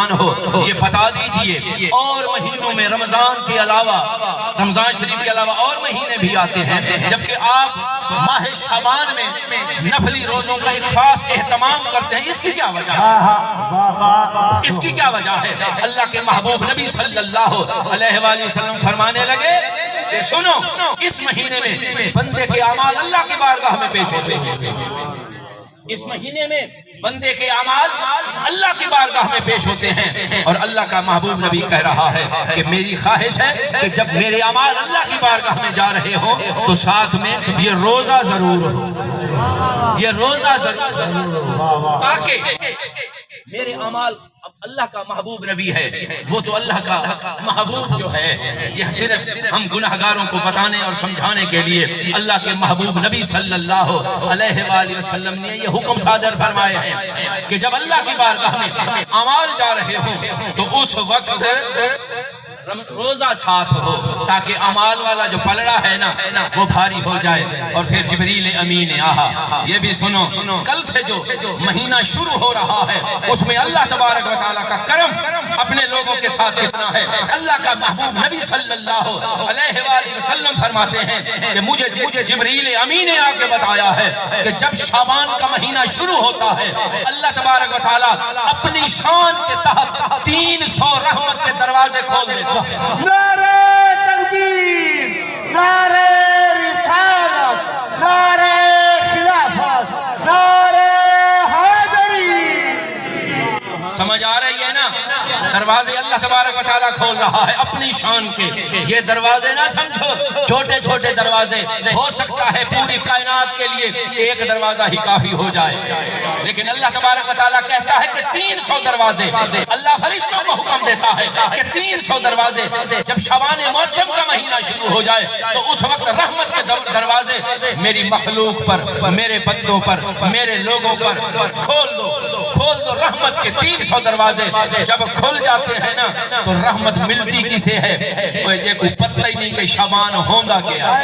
مسلمان ہو یہ بتا دیجئے اور مہینوں میں رمضان کے علاوہ رمضان شریف کے علاوہ اور مہینے بھی آتے ہیں جبکہ آپ ماہ شعبان میں نفلی روزوں کا ایک خاص اہتمام کرتے ہیں، اس کی کیا وجہ ہے؟ اس کی کیا وجہ ہے؟ اللہ کے محبوب نبی صلی اللہ علیہ وآلہ وسلم فرمانے لگے کہ سنو اس مہینے میں بندے کے اعمال اللہ کی بارگاہ میں پیش ہوتے ہیں، اس مہینے میں بندے کے اعمال اللہ کی بارگاہ میں پیش ہوتے ہیں، اور اللہ کا محبوب نبی کہہ رہا ہے کہ میری خواہش ہے کہ جب میرے اعمال اللہ کی بارگاہ میں جا رہے ہوں تو ساتھ میں یہ روزہ ضرور ہو، یہ روزہ ضرور، تاکہ میرے اعمال اللہ کا محبوب نبی ہے، وہ تو اللہ کا محبوب جو ہے، یہ صرف ہم گناہگاروں کو بتانے اور سمجھانے کے لیے اللہ کے محبوب نبی صلی اللہ علیہ وآلہ وسلم نے یہ حکم صادر فرمائے ہیں کہ جب اللہ کی بارگاہ میں اعمال جا رہے ہوں تو اس وقت روزہ ساتھ ہو تاکہ اعمال والا جو پلڑا ہے نا وہ بھاری ہو جائے۔ اور پھر جبریل امین آہا یہ بھی سنو، کل سے جو مہینہ شروع ہو رہا ہے اس میں اللہ تبارک و تعالیٰ کا کرم اپنے لوگوں کے ساتھ کتنا ہے۔ اللہ کا محبوب نبی صلی اللہ علیہ وآلہ وسلم فرماتے ہیں کہ مجھے جبریل امین نے آ کے بتایا ہے کہ جب شعبان کا مہینہ شروع ہوتا ہے اللہ تبارک و تعالیٰ اپنی شان کے تحت 300 رحمت کے دروازے کھول دیتے ہیں۔ نعرہ تکبیر، نعرہ رسالت، نعرہ خلافت، نعرہ حیدری۔ سمجھ آ رہی ہے نا؟ دروازے اللہ تبارک و تعالیٰ کھول رہا ہے اپنی شان کے۔ یہ دروازے نہ سمجھو چھوٹے چھوٹے دروازے، ہو سکتا ہے پوری کائنات کے لیے ایک دروازہ ہی کافی ہو جائے، لیکن اللہ تبارک و تعالیٰ کہتا ہے کہ 300 دروازے۔ اللہ فرشتوں کو حکم دیتا ہے کہ 300 دروازے جب شعبان موسم کا مہینہ شروع ہو جائے تو اس وقت رحمت کے دروازے میری مخلوق پر، میرے بندوں پر، میرے لوگوں پر کھول دو رحمت کے 300 دروازے۔ جب کھل جاتے ہیں نا تو رحمت ملتی کسے ہے؟ کوئی پتہ ہی نہیں کہ شعبان ہوگا کیا،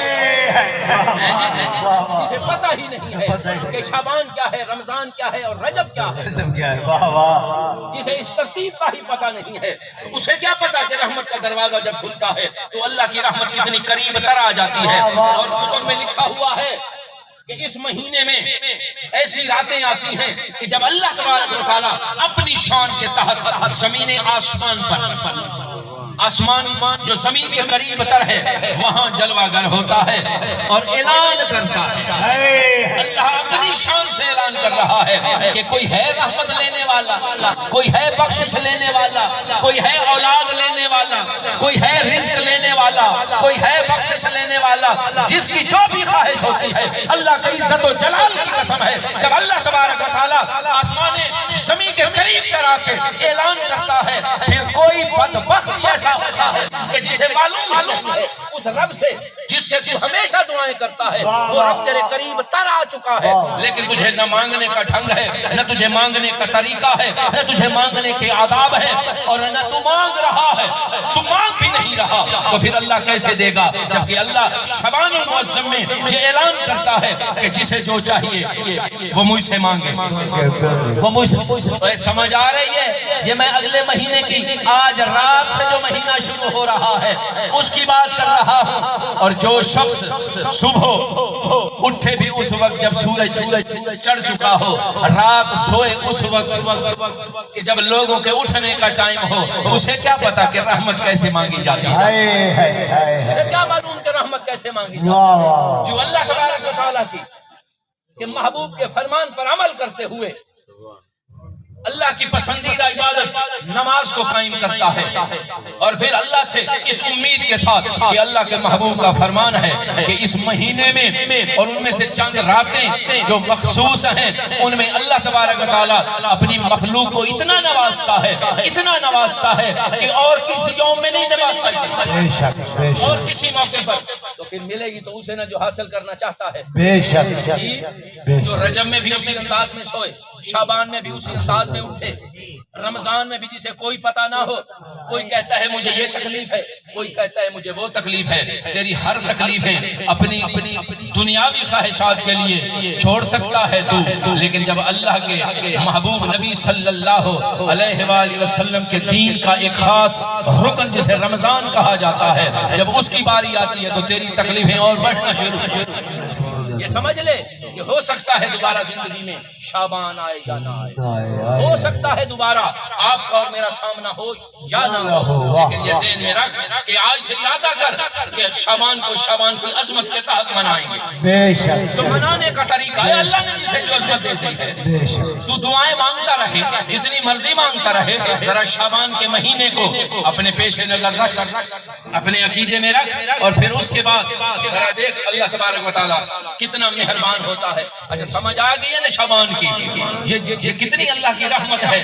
جسے پتہ ہی نہیں ہے کہ شعبان کیا ہے، رمضان کیا ہے اور رجب کیا ہے، جسے اس ترتیب کا ہی پتہ نہیں ہے اسے کیا پتہ کہ رحمت کا دروازہ جب کھلتا ہے تو اللہ کی رحمت کتنی قریب تر آ جاتی ہے۔ اور کتب میں لکھا ہوا ہے کہ اس مہینے میں ایسی راتیں آتی ہیں کہ جب اللہ تبارک و تعالیٰ اپنی شان کے تحت زمین آسمان پر، آسمان جو زمین کے قریب تر ہے وہاں جلوہ گر ہوتا ہے اور اعلان کرتا ہے، اللہ اپنی شان سے اعلان کر رہا ہے کہ کوئی ہے رحمت لینے والا، کوئی ہے بخشش لینے والا، کوئی ہے اولاد لینے والا، کوئی ہے رزق لینے والا، کوئی ہے بخشش لینے والا، جس کی جو بھی خواہش ہوتی ہے۔ اللہ کی عزت و جلال کی قسم ہے جب اللہ تبارک و تعالیٰ آسمان زمین کے قریب کر آ کے اعلان کرتا ہے پھر کوئی بدبخت ایسا ہوتا ہے کہ جسے معلوم ہے اس رب سے جس سے تو ہمیشہ دعائیں کرتا ہے وہ رب تیرے قریب تر آ چکا ہے، لیکن تجھے نہ مانگنے کا ڈھنگ ہے، نہ تجھے مانگنے کا طریقہ ہے، نہ تجھے مانگنے کے آداب ہے، اور نہ تو مانگ رہا ہے، تو مانگ بھی نہیں رہا، تو پھر اللہ کیسے دے گا؟ جبکہ اللہ شعبان المعظم میں یہ اعلان کرتا ہے کہ جسے جو چاہیے وہ مجھ سے مانگے، وہ مجھ سے۔ سمجھ آ رہی ہے؟ یہ میں اگلے مہینے کی آج رات سے جو مہینہ شروع ہو رہا ہے اس کی بات کر رہا ہوں، اور جو شخص صبح اٹھے بھی اس وقت جب سورج چڑھ چکا ہو، رات سوئے اس وقت کہ جب لوگوں کے اٹھنے کا ٹائم ہو، اسے کیا پتا کہ رحمت کیسے مانگی جاتی ہے؟ اسے کیا معلوم کہ رحمت کیسے مانگی جاتی ہے؟ جو اللہ تبارک و تعالیٰ کی کہ محبوب کے فرمان پر عمل کرتے ہوئے اللہ کی پسندیدہ عبادت نماز کو قائم کرتا ہے، اور پھر اللہ سے اس امید کے ساتھ کہ اللہ کے محبوب کا فرمان ہے کہ اس مہینے میں اور ان میں سے چند راتیں جو مخصوص ہیں ان میں اللہ تبارک و تعالیٰ اپنی مخلوق کو اتنا نوازتا ہے کہ اور کسی یوم میں نہیں نوازتا، اور کسی موقع پر تو پھر ملے گی تو اسے نہ جو حاصل کرنا چاہتا ہے۔ جو رجب میں بھی اسی انداز میں سوئے، شعبان میں بھی اسی انداز میں اٹھے، رمضان میں بھی جسے کوئی پتہ نہ ہو، کوئی کہتا ہے مجھے یہ تکلیف ہے، کوئی کہتا ہے مجھے وہ تکلیف ہے، تیری ہر تکلیفیں اپنی دنیاوی خواہشات کے لیے چھوڑ سکتا ہے تو، لیکن جب اللہ کے محبوب نبی صلی اللہ علیہ وآلہ وسلم کے دین کا ایک خاص رکن جسے رمضان کہا جاتا ہے، جب اس کی باری آتی ہے تو تیری تکلیفیں اور بڑھنا شروع۔ یہ سمجھ لے کہ ہو سکتا ہے دوبارہ زندگی میں شعبان آئے یا نہ آئے، ہو سکتا ہے دوبارہ آپ کا اور میرا سامنا ہو یا نہ ہو، لیکن یہ ذہن میں رکھ کہ آج سے ارادہ کر کہ شعبان کو عظمت کے تحت منائیں گے۔ بے شک تو منانے کا طریقہ ہے اللہ نے جسے جو عظمت دے دی ہے، بے شک تو دعائیں مانگتا رہے، جتنی مرضی مانگتا رہے، ذرا شعبان کے مہینے کو اپنے پیش نظر رکھ، اپنے عقیدے میں رکھ، اور پھر اس کے بعد ذرا دیکھ اللہ تبارک و تعالیٰ کتنا مہربان ہوتا ہے۔ اچھا سمجھ آ گئی ہے نا شعبان کی یہ کتنی اللہ کی رحمت ہے۔